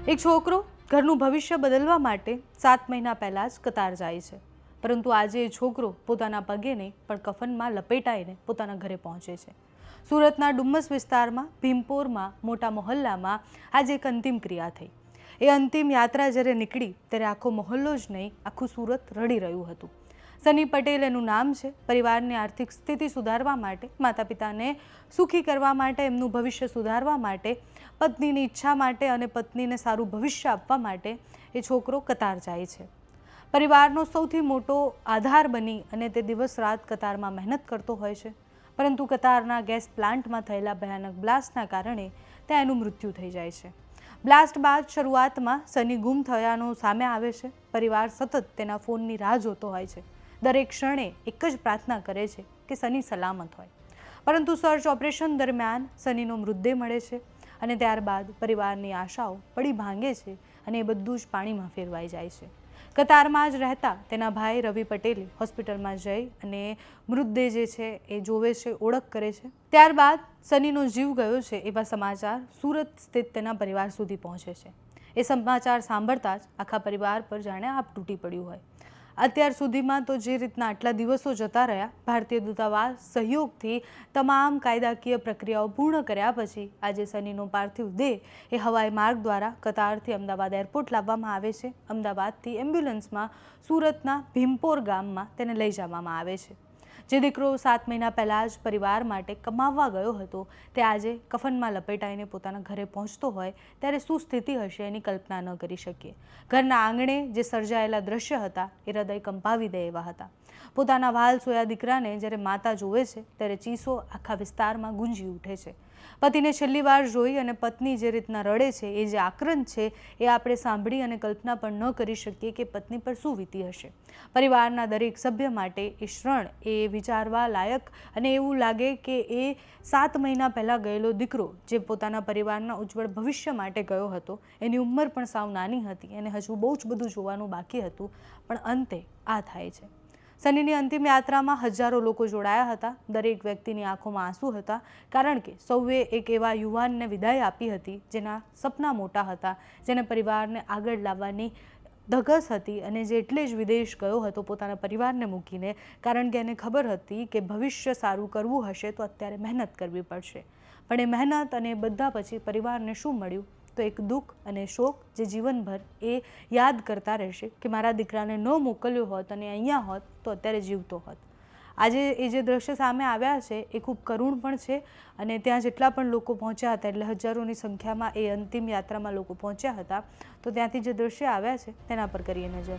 એક છોકરો ઘરનું ભવિષ્ય બદલવા માટે 7 મહિના પહેલાં જ કતાર જાય છે, પરંતુ આજે એ છોકરો પોતાના પગે નહીં પણ કફનમાં લપેટાઈને પોતાના ઘરે પહોંચે છે। સુરતના ડુમ્મસ વિસ્તારમાં ભીમપોરમાં મોટા મોહલ્લામાં આજે એક અંતિમ ક્રિયા થઈ। એ અંતિમ યાત્રા જ્યારે નીકળી ત્યારે આખો મોહલ્લો જ નહીં, આખું સુરત રડી રહ્યું હતું। સની પટેલ એનું નામ છે। પરિવારની આર્થિક સ્થિતિ સુધારવા માટે, માતા પિતાને સુખી કરવા માટે, એમનું ભવિષ્ય સુધારવા માટે, પત્નીની ઈચ્છા માટે અને પત્નીને સારું ભવિષ્ય આપવા માટે એ છોકરો કતાર જાય છે। પરિવારનો સૌથી મોટો આધાર બની અને તે દિવસ રાત કતારમાં મહેનત કરતો હોય છે, પરંતુ કતારના ગેસ પ્લાન્ટમાં થયેલા ભયાનક બ્લાસ્ટના કારણે ત્યાં એનું મૃત્યુ થઈ જાય છે। બ્લાસ્ટ બાદ શરૂઆતમાં સની ગુમ થયાનો સામે આવે છે। પરિવાર સતત તેના ફોનની રાહ જોતો હોય છે, દરેક ક્ષણે એક જ પ્રાર્થના કરે છે કે સની સલામત હોય, પરંતુ સર્ચ ઓપરેશન દરમિયાન સનીનો મૃતદેહ મળે છે અને ત્યારબાદ પરિવારની આશાઓ પડી ભાંગે છે અને એ બધું જ પાણીમાં ફેરવાઈ જાય છે। કતારમાં જ રહેતા તેના ભાઈ રવિ પટેલે હોસ્પિટલમાં જઈ અને મૃતદેહ જે છે એ જોવે છે, ઓળખ કરે છે। ત્યારબાદ સનીનો જીવ ગયો છે એવા સમાચાર સુરત સ્થિત તેના પરિવાર સુધી પહોંચે છે। એ સમાચાર સાંભળતા જ આખા પરિવાર પર જાણે આપ તૂટી પડ્યું હોય। અત્યાર સુધીમાં તો જે રીતના આટલા દિવસો જતા રહ્યા, ભારતીય દૂતાવાસ સહયોગથી તમામ કાયદાકીય પ્રક્રિયાઓ પૂર્ણ કર્યા પછી આજે સનીનો પાર્થિવ દેહ એ હવાઈ માર્ગ દ્વારા કતારથી અમદાવાદ એરપોર્ટ લાવવામાં આવે છે। અમદાવાદથી એમ્બ્યુલન્સમાં સુરતના ભીમપોર ગામમાં તેને લઈ જવામાં આવે છે। જે દીકરો 7 મહિના પહેલાં જ પરિવાર માટે કમાવવા ગયો હતો, તે આજે કફનમાં લપેટાઈને પોતાના ઘરે પહોંચતો હોય ત્યારે શું સ્થિતિ હશે એની કલ્પના ન કરી શકીએ। ઘરના આંગણે જે સર્જાયેલા દ્રશ્ય હતા એ હૃદય કંપાવી દે એવા હતા। પોતાના વહાલ સોયા દીકરાને જ્યારે માતા જોવે છે ત્યારે ચીસો આખા વિસ્તારમાં ગુંજી ઉઠે છે। પતિને છેલ્લી વાર જોઈ અને પત્ની જે રીતના રડે છે, એ જે આક્રંદ છે એ આપણે સાંભળી અને કલ્પના પણ ન કરી શકીએ કે પત્ની પર શું વીતી હશે। પરિવારના દરેક સભ્ય માટે એ ક્ષણ એ વિચારવા લાયક અને એવું લાગે કે એ 7 મહિના પહેલાં ગયેલો દીકરો જે પોતાના પરિવારના ઉજ્જવળ ભવિષ્ય માટે ગયો હતો, એની ઉંમર પણ સાવ નાની હતી અને હજુ બહુ જ બધું જોવાનું બાકી હતું, પણ અંતે આ થાય છે। સનીની અંતિમ યાત્રામાં હજારો લોકો જોડાયા હતા। દરેક વ્યક્તિની આંખોમાં આંસુ હતા, કારણ કે સૌએ એક એવા યુવાનને વિદાય આપી હતી જેના સપના મોટા હતા, જેને પરિવારને આગળ લાવવાની ધગસ હતી અને જે એટલે જ વિદેશ ગયો હતો પોતાના પરિવારને મૂકીને, કારણ કે એને ખબર હતી કે ભવિષ્ય સારું કરવું હશે તો અત્યારે મહેનત કરવી પડશે। પણ એ મહેનત અને બધા પછી પરિવારને શું મળ્યું? તો એક દુઃખ અને શોક જે જીવનભર એ યાદ કરતા રહેશે કે મારા દીકરાને ન મોકલ્યો હોત અને અહીંયા હોત તો અત્યારે જીવતો હોત। આજે એ જે દ્રશ્ય સામે આવ્યા છે એ ખૂબ કરુણ પણ છે અને ત્યાં જેટલા પણ લોકો પહોંચ્યા હતા, એટલે હજારોની સંખ્યામાં એ અંતિમ યાત્રામાં લોકો પહોંચ્યા હતા, તો ત્યાંથી જે દ્રશ્ય આવ્યા છે તેના પર કરીએ નજર।